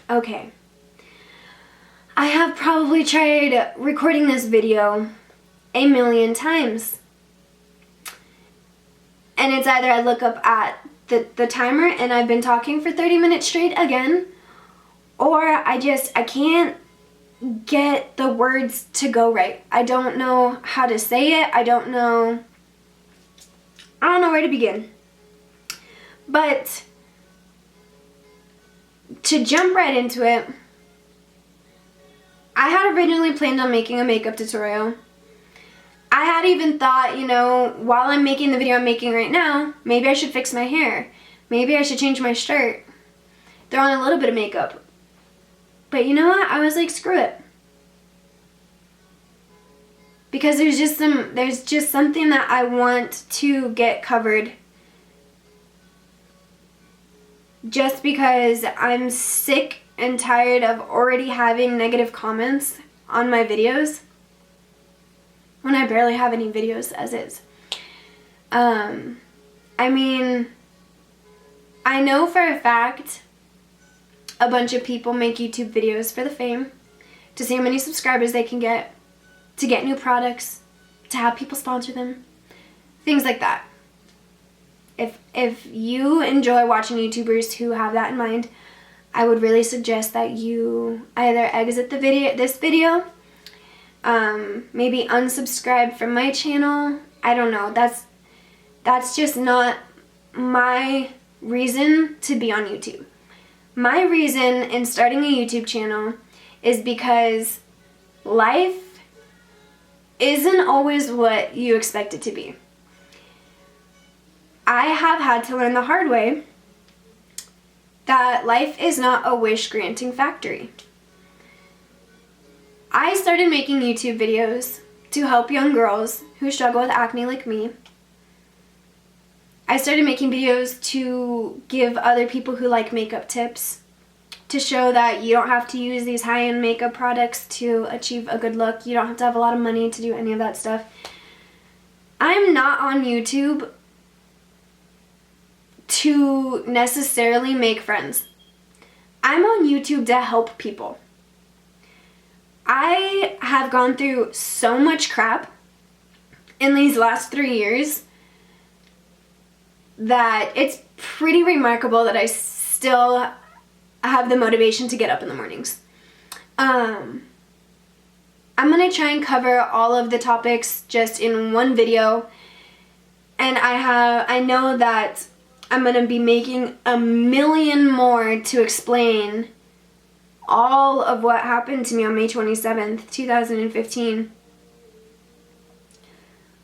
Okay. I have probably tried recording this video a million times. And it's either I look up at the timer and I've been talking for 30 minutes straight again, or I can't get the words to go right. I don't know how to say it. I don't know where to begin. But to jump right into it, I had originally planned on making a makeup tutorial. I had even thought, while I'm making the video I'm making right now, maybe I should fix my hair. Maybe I should change my shirt. Throw on a little bit of makeup. But you know what? I was like, screw it. Because there's just something that I want to get covered. Just because I'm sick and tired of already having negative comments on my videos when I barely have any videos as is. I mean, I know for a fact a bunch of people make YouTube videos for the fame, to see how many subscribers they can get, to get new products, to have people sponsor them, things like that. If you enjoy watching YouTubers who have that in mind, I would really suggest that you either exit this video, maybe unsubscribe from my channel. I don't know. That's just not my reason to be on YouTube. My reason in starting a YouTube channel is because life isn't always what you expect it to be. I have had to learn the hard way that life is not a wish-granting factory. I started making YouTube videos to help young girls who struggle with acne like me. I started making videos to give other people who like makeup tips, to show that you don't have to use these high-end makeup products to achieve a good look. You don't have to have a lot of money to do any of that stuff. I'm not on YouTube to necessarily make friends. I'm on YouTube to help people. I have gone through so much crap in these last 3 years that it's pretty remarkable that I still have the motivation to get up in the mornings. I'm gonna try and cover all of the topics just in one video, and I know that I'm going to be making a million more to explain all of what happened to me on May 27th, 2015.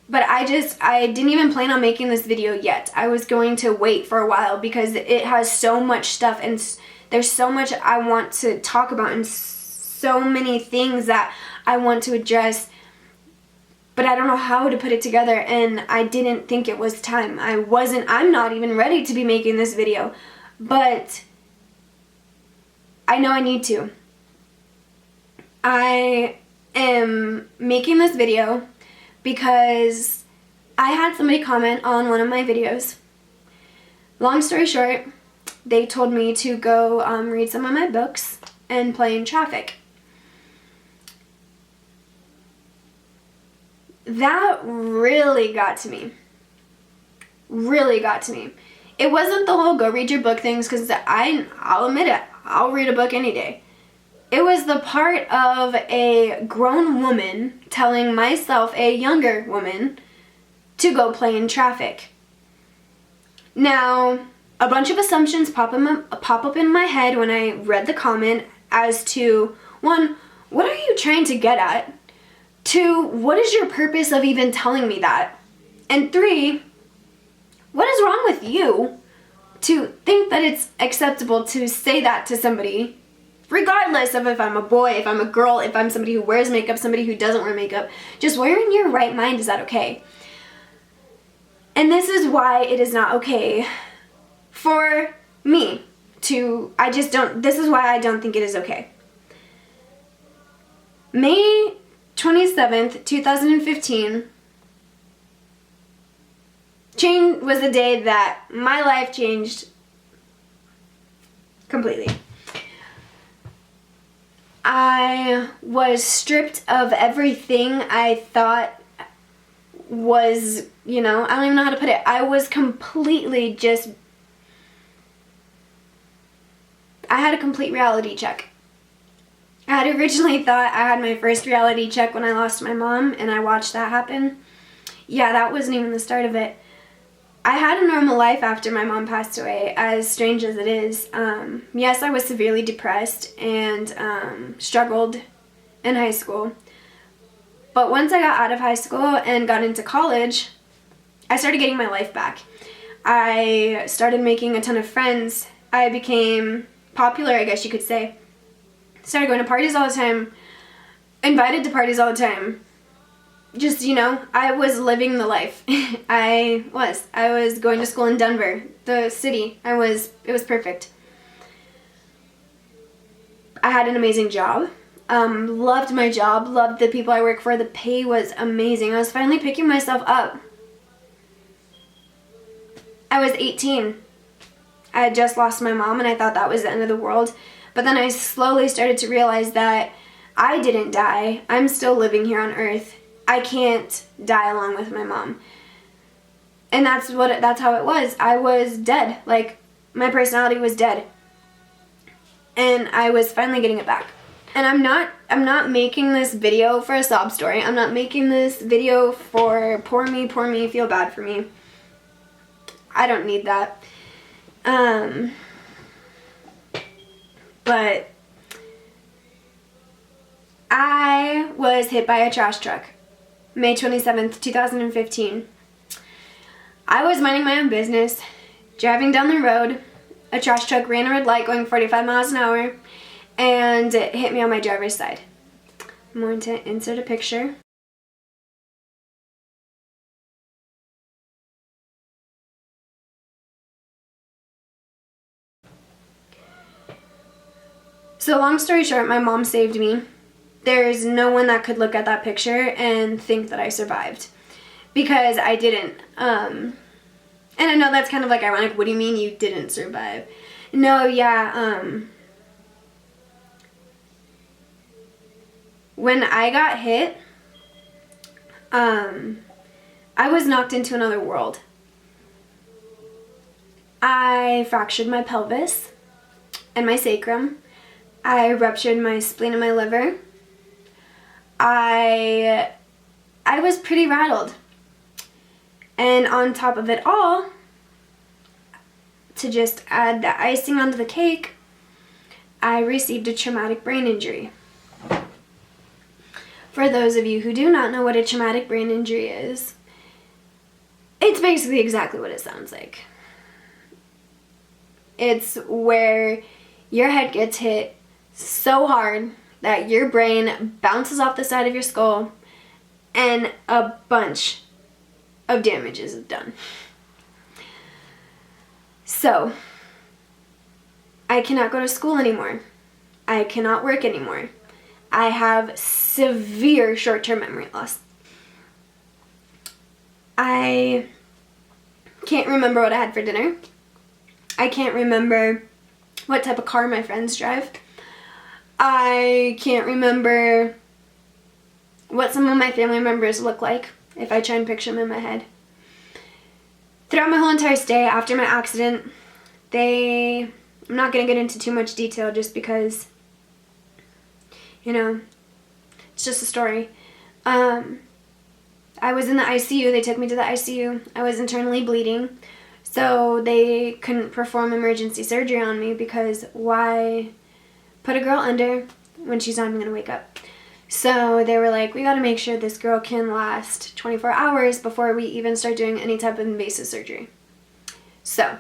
But I didn't even plan on making this video yet. I was going to wait for a while because it has so much stuff and there's so much I want to talk about and so many things that I want to address. But I don't know how to put it together, and I didn't think it was time. I'm not even ready to be making this video, but I know I need to. I am making this video because I had somebody comment on one of my videos. Long story short, they told me to go read some of my books and play in traffic. That really got to me. Really got to me. It wasn't the whole go read your book things, because I'll admit it, I'll read a book any day. It was the part of a grown woman telling myself, a younger woman, to go play in traffic. Now, a bunch of assumptions pop up in my head when I read the comment as to, 1, what are you trying to get at? 2, what is your purpose of even telling me that? And 3, what is wrong with you to think that it's acceptable to say that to somebody, regardless of if I'm a boy, if I'm a girl, if I'm somebody who wears makeup, somebody who doesn't wear makeup? Just where in your right mind is that okay? And this is why it is not okay for me to, this is why I don't think it is okay. May 27th, 2015 was the day that my life changed completely. I was stripped of everything I thought was, you know, I don't even know how to put it. I was completely just, I had a complete reality check. I had originally thought I had my first reality check when I lost my mom, and I watched that happen. Yeah, that wasn't even the start of it. I had a normal life after my mom passed away, as strange as it is. Yes, I was severely depressed and struggled in high school. But once I got out of high school and got into college, I started getting my life back. I started making a ton of friends. I became popular, I guess you could say. Started going to parties all the time, invited to parties all the time. Just, you know, I was living the life. I was going to school in Denver, the city. It was perfect. I had an amazing job. Loved my job, loved the people I work for. The pay was amazing. I was finally picking myself up. I was 18. I had just lost my mom, and I thought that was the end of the world. But then I slowly started to realize that I didn't die. I'm still living here on earth. I can't die along with my mom. And that's how it was. I was dead. Like, my personality was dead. And I was finally getting it back. And I'm not making this video for a sob story. I'm not making this video for poor me, feel bad for me. I don't need that. But I was hit by a trash truck, May 27th, 2015. I was minding my own business, driving down the road. A trash truck ran a red light going 45 miles an hour and it hit me on my driver's side. I'm going to insert a picture. So long story short, my mom saved me. There's no one that could look at that picture and think that I survived, because I didn't. And I know that's kind of like ironic. What do you mean you didn't survive? No, yeah, when I got hit, I was knocked into another world. I fractured my pelvis and my sacrum. I ruptured my spleen and my liver. I was pretty rattled. And on top of it all, to just add the icing onto the cake, I received a traumatic brain injury. For those of you who do not know what a traumatic brain injury is, it's basically exactly what it sounds like. It's where your head gets hit so hard that your brain bounces off the side of your skull and a bunch of damage is done. So, I cannot go to school anymore. I cannot work anymore. I have severe short-term memory loss. I can't remember what I had for dinner. I can't remember what type of car my friends drive. I can't remember what some of my family members look like if I try and picture them in my head. Throughout my whole entire stay after my accident, I'm not going to get into too much detail just because, you know, it's just a story. I was in the ICU. They took me to the ICU. I was internally bleeding. So they couldn't perform emergency surgery on me because why put a girl under when she's not even going to wake up? So they were like, we got to make sure this girl can last 24 hours before we even start doing any type of invasive surgery. So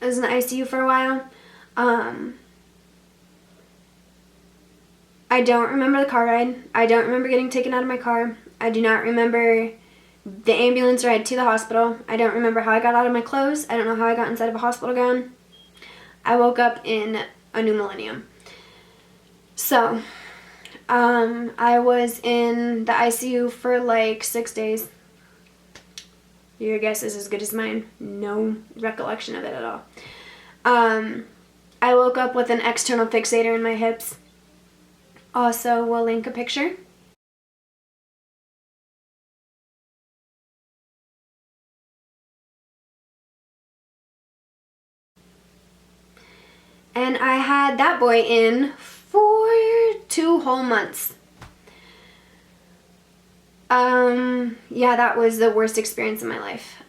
I was in the ICU for a while. I don't remember the car ride. I don't remember getting taken out of my car. I do not remember the ambulance ride to the hospital. I don't remember how I got out of my clothes. I don't know how I got inside of a hospital gown. I woke up in a new millennium. So, I was in the ICU for like 6 days. Your guess is as good as mine. No recollection of it at all. I woke up with an external fixator in my hips. Also, we'll link a picture. And I had that boy in for 2 whole months. Yeah, that was the worst experience in my life.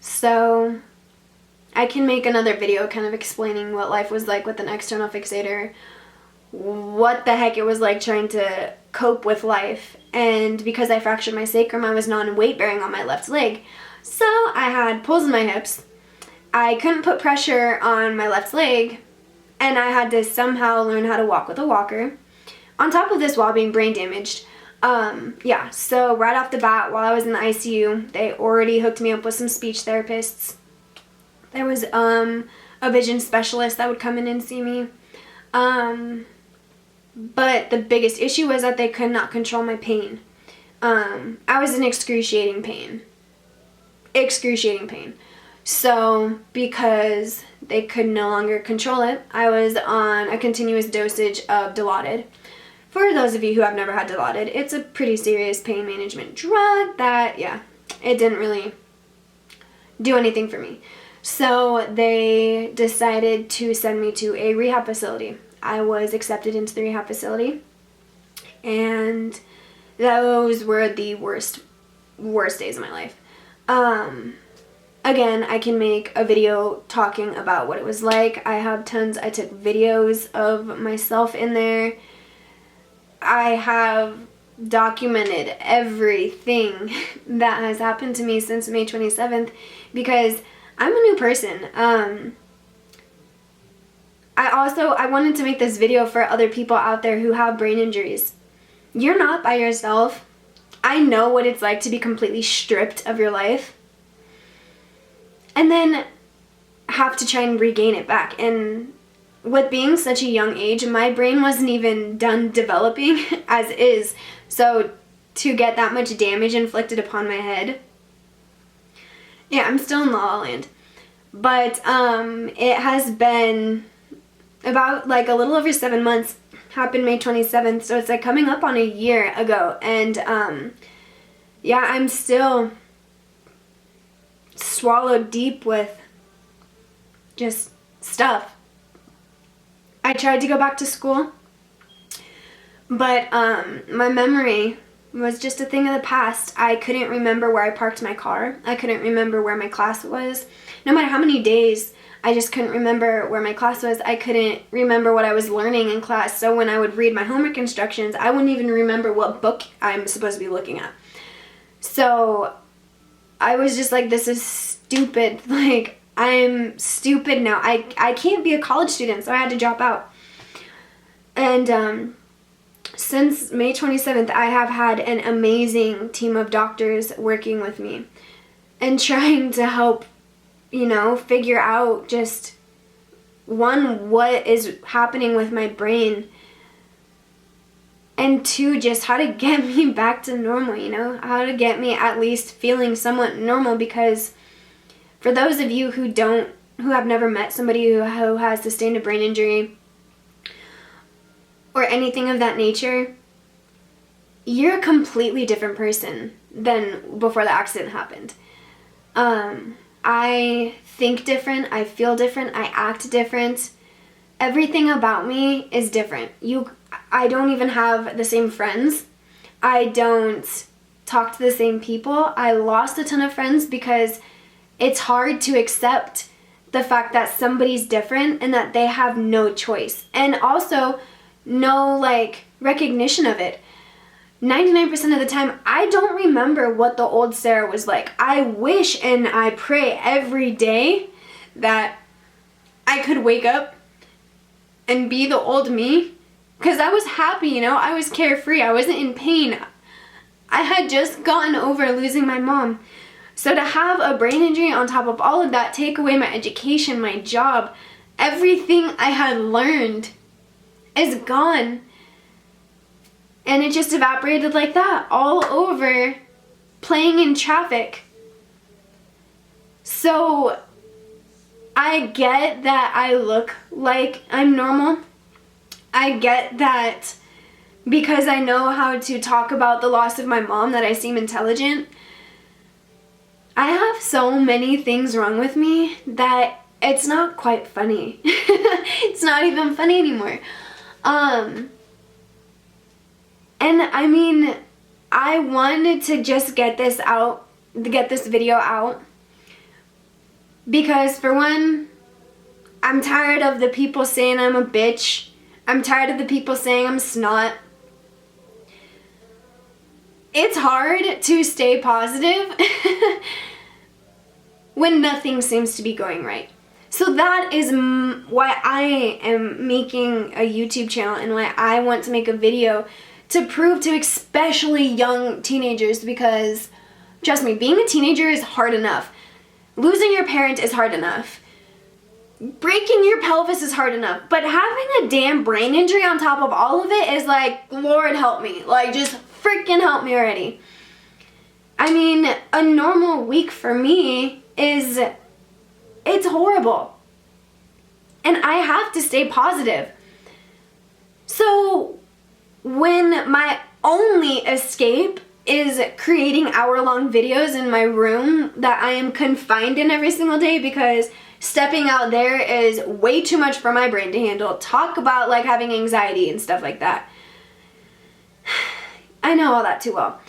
So I can make another video kind of explaining what life was like with an external fixator, what the heck it was like trying to cope with life. And because I fractured my sacrum, I was non-weight bearing on my left leg. So I had pulls in my hips. I couldn't put pressure on my left leg, and I had to somehow learn how to walk with a walker. On top of this, while being brain damaged. Yeah, so right off the bat, while I was in the ICU, they already hooked me up with some speech therapists. There was a vision specialist that would come in and see me. But the biggest issue was that they could not control my pain. I was in excruciating pain. Excruciating pain. So, because they could no longer control it, I was on a continuous dosage of Dilaudid. For those of you who have never had Dilaudid, it's a pretty serious pain management drug that, yeah, it didn't really do anything for me. So they decided to send me to a rehab facility. I was accepted into the rehab facility, and those were the worst days of my life. Again, I can make a video talking about what it was like. I took videos of myself in there. I have documented everything that has happened to me since May 27th because I'm a new person. I wanted to make this video for other people out there who have brain injuries. You're not by yourself. I know what it's like to be completely stripped of your life and then have to try and regain it back. And with being such a young age, my brain wasn't even done developing as is. So to get that much damage inflicted upon my head, yeah, I'm still in La La Land. But it has been about like a little over 7 months. Happened May 27th, so it's like coming up on a year ago. And yeah, I'm still swallowed deep with just stuff. I tried to go back to school, but my memory was just a thing of the past. I couldn't remember where I parked my car. I couldn't remember where my class was. No matter how many days, I just couldn't remember where my class was. I couldn't remember what I was learning in class. So when I would read my homework instructions, I wouldn't even remember what book I'm supposed to be looking at. So I was just like, this is stupid. Like, I'm stupid now. I can't be a college student, so I had to drop out. And since May 27th, I have had an amazing team of doctors working with me and trying to help, you know, figure out just, one, what is happening with my brain, and two, just how to get me back to normal, you know, how to get me at least feeling somewhat normal. Because for those of you who have never met somebody who has sustained a brain injury or anything of that nature, you're a completely different person than before the accident happened. I think different, I feel different, I act different. Everything about me is different. I don't even have the same friends. I don't talk to the same people. I lost a ton of friends because it's hard to accept the fact that somebody's different and that they have no choice. And also no like recognition of it. 99% of the time, I don't remember what the old Sarah was like. I wish and I pray every day that I could wake up and be the old me, because I was happy, you know, I was carefree, I wasn't in pain. I had just gotten over losing my mom. So to have a brain injury on top of all of that, take away my education, my job, everything I had learned is gone. And it just evaporated like that, all over playing in traffic. So I get that I look like I'm normal. I get that because I know how to talk about the loss of my mom that I seem intelligent. I have so many things wrong with me that it's not quite funny. It's not even funny anymore. And I mean, I wanted to just get this video out, because for one, I'm tired of the people saying I'm a bitch. I'm tired of the people saying I'm snot. It's hard to stay positive when nothing seems to be going right. So that is why I am making a YouTube channel, and why I want to make a video to prove to especially young teenagers, because trust me, being a teenager is hard enough. Losing your parent is hard enough. Breaking your pelvis is hard enough. But having a damn brain injury on top of all of it is like, Lord help me. Like, just freaking help me already. I mean, a normal week for me is, it's horrible. And I have to stay positive. So when my only escape is creating hour-long videos in my room that I am confined in every single day, because stepping out there is way too much for my brain to handle. Talk about like having anxiety and stuff like that. I know all that too well.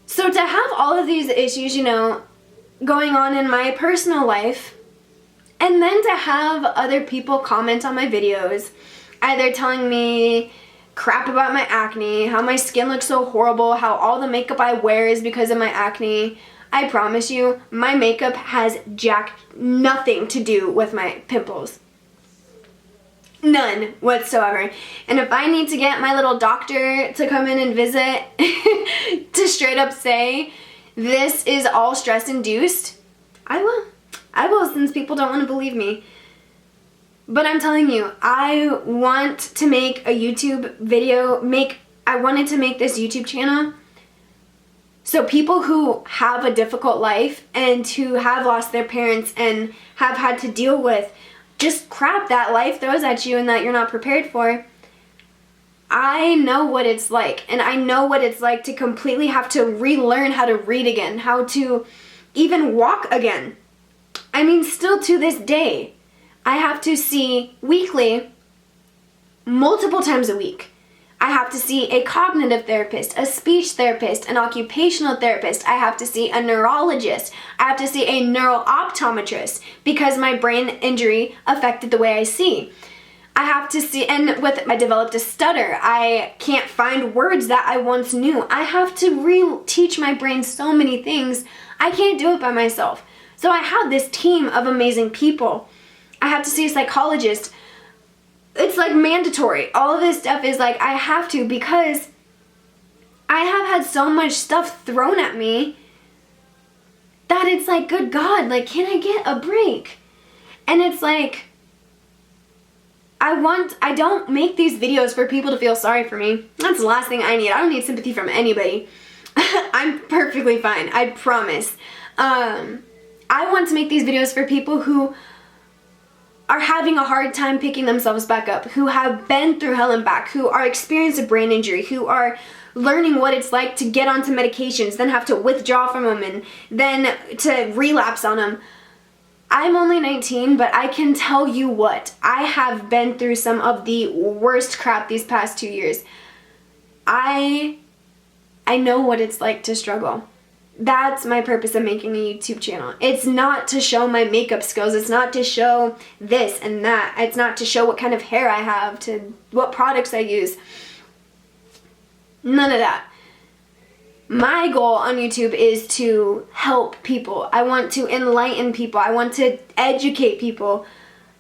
So to have all of these issues, you know, going on in my personal life, and then to have other people comment on my videos, either telling me crap about my acne, how my skin looks so horrible, how all the makeup I wear is because of my acne. I promise you, my makeup has nothing to do with my pimples. None whatsoever. And if I need to get my little doctor to come in and visit to straight up say this is all stress induced, I will. I will, since people don't want to believe me. But I'm telling you, I want to make a YouTube video, I wanted to make this YouTube channel so people who have a difficult life and who have lost their parents and have had to deal with just crap that life throws at you and that you're not prepared for, I know what it's like. And I know what it's like to completely have to relearn how to read again, how to even walk again. I mean, still to this day, I have to see weekly, multiple times a week. I have to see a cognitive therapist, a speech therapist, an occupational therapist. I have to see a neurologist. I have to see a neuro-optometrist because my brain injury affected the way I see. I have to see, and I developed a stutter. I can't find words that I once knew. I have to re-teach my brain so many things. I can't do it by myself. So I have this team of amazing people. I have to see a psychologist. It's like mandatory. All of this stuff is like I have to, because I have had so much stuff thrown at me that it's like, good God, like, can I get a break? And it's like, I don't make these videos for people to feel sorry for me. That's the last thing I need. I don't need sympathy from anybody. I'm perfectly fine, I promise. I want to make these videos for people who are having a hard time picking themselves back up, who have been through hell and back, who are experiencing a brain injury, who are learning what it's like to get onto medications, then have to withdraw from them, and then to relapse on them. I'm only 19, but I can tell you what, I have been through some of the worst crap these past 2 years. I know what it's like to struggle. That's my purpose of making a YouTube channel. It's not to show my makeup skills. It's not to show this and that. It's not to show what kind of hair I have, to what products I use. None of that. My goal on YouTube is to help people. I want to enlighten people. I want to educate people.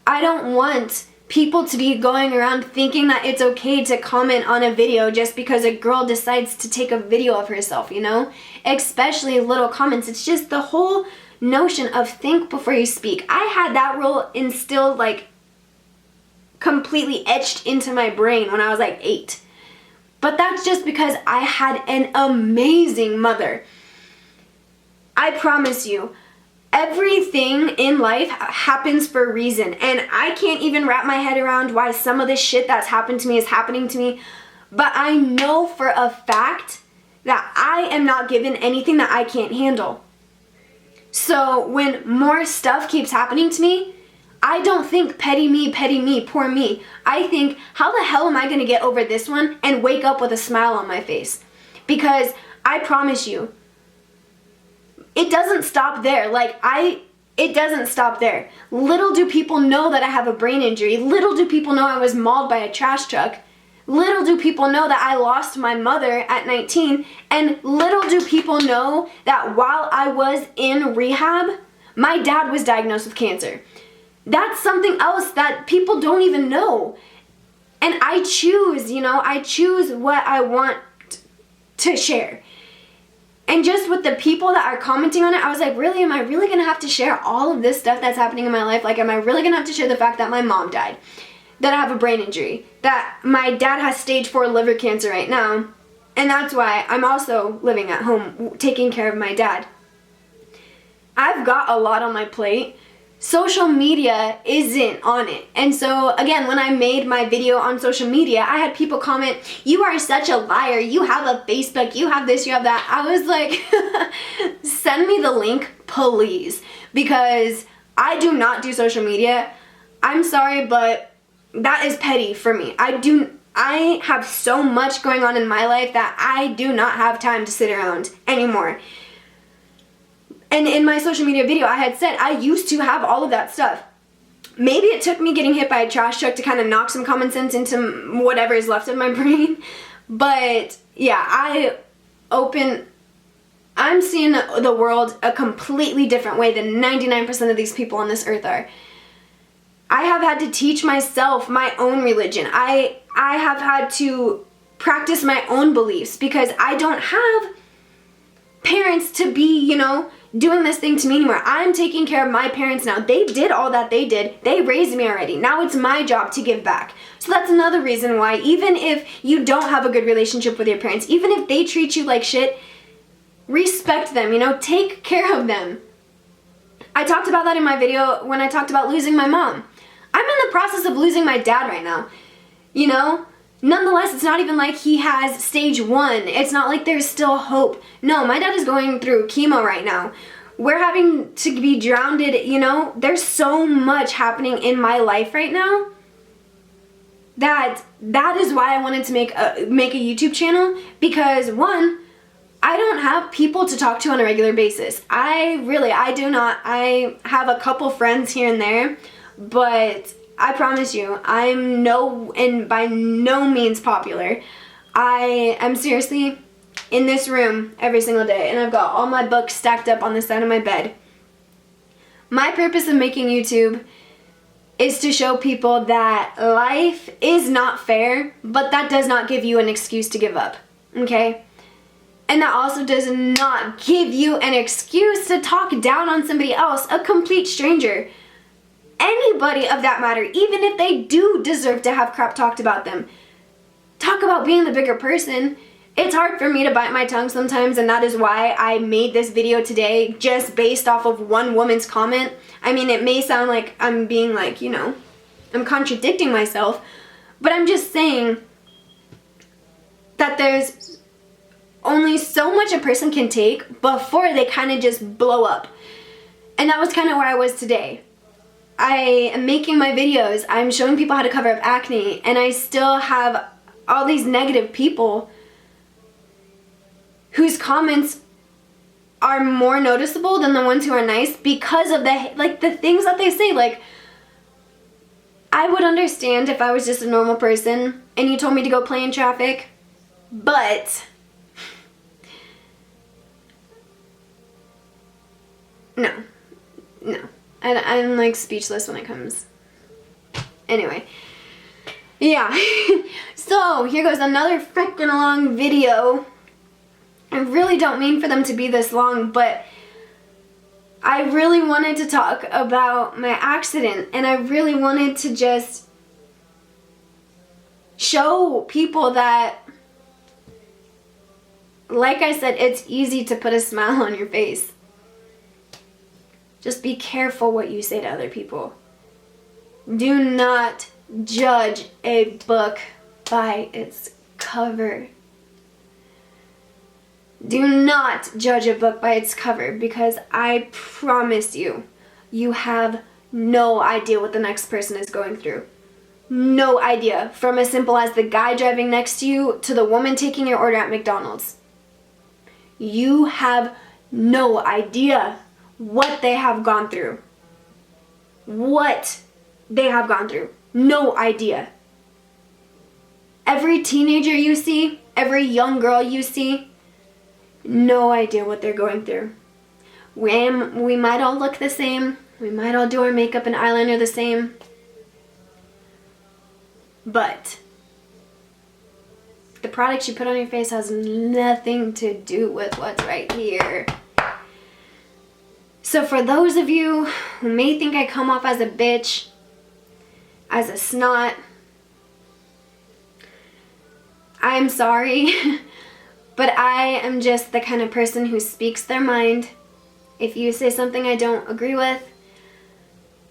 I don't want people to be going around thinking that it's okay to comment on a video just because a girl decides to take a video of herself, you know? Especially little comments. It's just the whole notion of think before you speak. I had that rule instilled, like, completely etched into my brain when I was like 8. But that's just because I had an amazing mother. I promise you, everything in life happens for a reason, and I can't even wrap my head around why some of this shit that's happened to me is happening to me. But I know for a fact that I am not given anything that I can't handle. So when more stuff keeps happening to me, I don't think petty me, poor me. I think, how the hell am I going to get over this one and wake up with a smile on my face? Because I promise you, it doesn't stop there. It doesn't stop there. Little do people know that I have a brain injury. Little do people know I was mauled by a trash truck. Little do people know that I lost my mother at 19. And little do people know that while I was in rehab, my dad was diagnosed with cancer. That's something else that people don't even know. And I choose what I want to share. And just with the people that are commenting on it, I was like, really, am I really going to have to share all of this stuff that's happening in my life? Like, am I really going to have to share the fact that my mom died? That I have a brain injury? That my dad has stage 4 liver cancer right now? And that's why I'm also living at home, taking care of my dad. I've got a lot on my plate. Social media isn't on it. And so again, when I made my video on social media, I had people comment, you are such a liar, you have a Facebook, you have this, you have that. I was like, send me the link, please, because I do not do social media. I'm sorry, but that is petty for me. I have so much going on in my life that I do not have time to sit around anymore. And in my social media video, I had said I used to have all of that stuff. Maybe it took me getting hit by a trash truck to kind of knock some common sense into whatever is left of my brain. But yeah, I'm seeing the world a completely different way than 99% of these people on this earth are. I have had to teach myself my own religion. I have had to practice my own beliefs because I don't have parents to be, doing this thing to me anymore. I'm taking care of my parents now. They did all that they did. They raised me already. Now it's my job to give back. So that's another reason why, even if you don't have a good relationship with your parents, even if they treat you like shit, respect them, take care of them. I talked about that in my video when I talked about losing my mom. I'm in the process of losing my dad right now, Nonetheless, it's not even like he has stage 1. It's not like there's still hope. No, my dad is going through chemo right now. We're having to be drowned, There's so much happening in my life right now that is why I wanted to make a YouTube channel, because one, I don't have people to talk to on a regular basis. I do not. I have a couple friends here and there, but I promise you, I'm by no means popular. I am seriously in this room every single day, and I've got all my books stacked up on the side of my bed. My purpose of making YouTube is to show people that life is not fair, but that does not give you an excuse to give up, okay? And that also does not give you an excuse to talk down on somebody else, a complete stranger. Anybody of that matter, even if they do deserve to have crap talked about them. Talk about being the bigger person. It's hard for me to bite my tongue sometimes, and that is why I made this video today just based off of one woman's comment. I mean, it may sound like I'm being like, I'm contradicting myself, but I'm just saying that there's only so much a person can take before they kind of just blow up. And that was kind of where I was today. I am making my videos, I'm showing people how to cover up acne, and I still have all these negative people whose comments are more noticeable than the ones who are nice because of the things that they say. Like, I would understand if I was just a normal person and you told me to go play in traffic, but no. I'm like speechless when it comes. Anyway. Yeah. So, here goes another freaking long video. I really don't mean for them to be this long, but I really wanted to talk about my accident, and I really wanted to just show people that, like I said, it's easy to put a smile on your face. Just be careful what you say to other people. Do not judge a book by its cover. Do not judge a book by its cover, because I promise you, you have no idea what the next person is going through. No idea. From as simple as the guy driving next to you to the woman taking your order at McDonald's. You have no idea what they have gone through. What they have gone through. No idea. Every teenager you see, every young girl you see, no idea what they're going through. We might all look the same. We might all do our makeup and eyeliner the same. But the product you put on your face has nothing to do with what's right here. So for those of you who may think I come off as a bitch, as a snot, I'm sorry, but I am just the kind of person who speaks their mind. If you say something I don't agree with,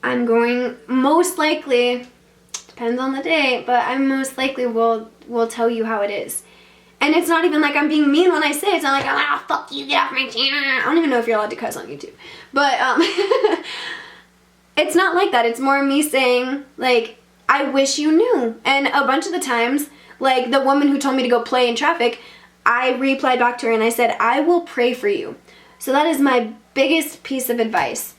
I'm going, most likely, depends on the day, but I most likely will tell you how it is. And it's not even like I'm being mean when I say it. It's not like, oh, fuck you, get off my channel. I don't even know if you're allowed to cuss on YouTube. But it's not like that. It's more me saying, like, I wish you knew. And a bunch of the times, like the woman who told me to go play in traffic, I replied back to her and I said, I will pray for you. So that is my biggest piece of advice.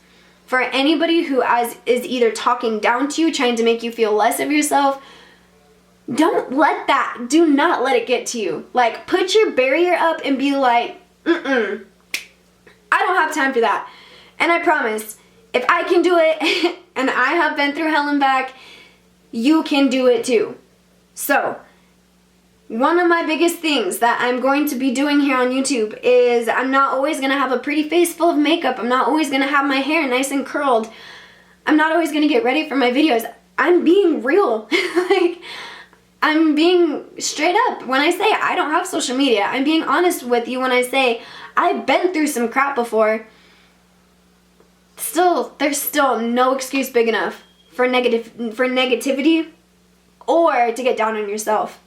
For anybody who is either talking down to you, trying to make you feel less of yourself, don't let that, do not let it get to you. Like, put your barrier up and be like, I don't have time for that. And I promise, if I can do it, and I have been through hell and back, you can do it too. So, one of my biggest things that I'm going to be doing here on YouTube is I'm not always going to have a pretty face full of makeup. I'm not always going to have my hair nice and curled. I'm not always going to get ready for my videos. I'm being real. Like, I'm being straight up when I say I don't have social media. I'm being honest with you when I say I've been through some crap before. Still, there's still no excuse big enough for negativity or to get down on yourself.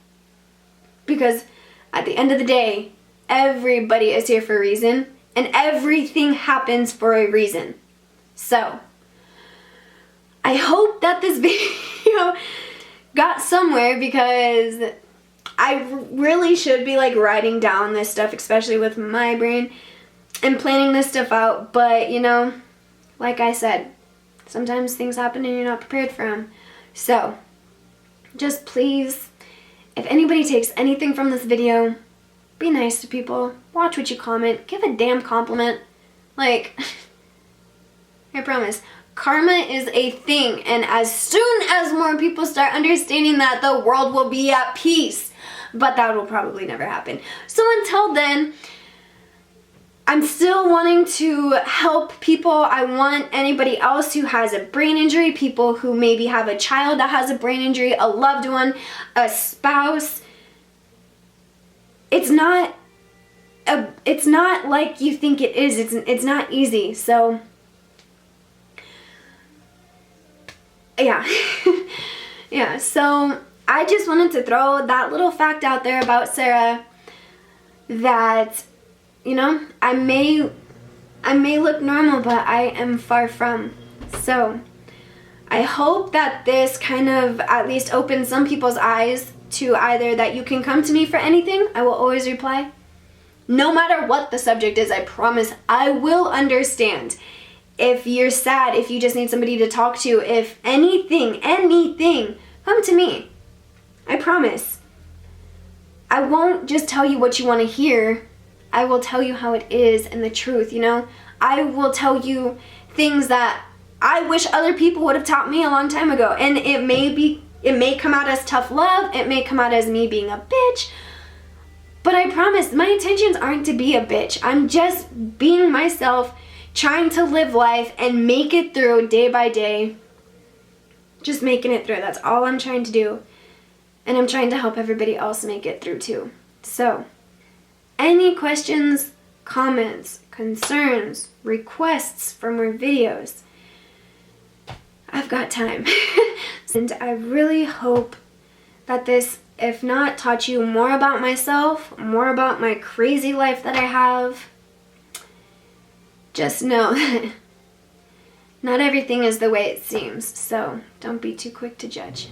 Because at the end of the day, everybody is here for a reason, and everything happens for a reason. So, I hope that this video got somewhere, because I really should be like writing down this stuff, especially with my brain, and planning this stuff out. But, you know, like I said, sometimes things happen and you're not prepared for them. So, just please, if anybody takes anything from this video, be nice to people. Watch what you comment. Give a damn compliment. Like, I promise, karma is a thing. And as soon as more people start understanding that, the world will be at peace. But that will probably never happen. So until then, I'm still wanting to help people. I want anybody else who has a brain injury, people who maybe have a child that has a brain injury, a loved one, a spouse. It's not like you think it is. It's not easy. So yeah. Yeah, so I just wanted to throw that little fact out there about Sara, that, you know, I may look normal, but I am far from. So I hope that this kind of at least opens some people's eyes to either that you can come to me for anything. I will always reply. No matter what the subject is, I promise I will understand. If you're sad, if you just need somebody to talk to, if anything, come to me. I promise. I won't just tell you what you want to hear. I will tell you how it is and the truth, you know? I will tell you things that I wish other people would have taught me a long time ago. And it may come out as tough love, it may come out as me being a bitch, but I promise my intentions aren't to be a bitch. I'm just being myself, trying to live life and make it through day by day. Just making it through. That's all I'm trying to do. And I'm trying to help everybody else make it through too. So, any questions, comments, concerns, requests for more videos, I've got time. And I really hope that this if not taught you more about myself, more about my crazy life that I have, just know that not everything is the way it seems, so don't be too quick to judge.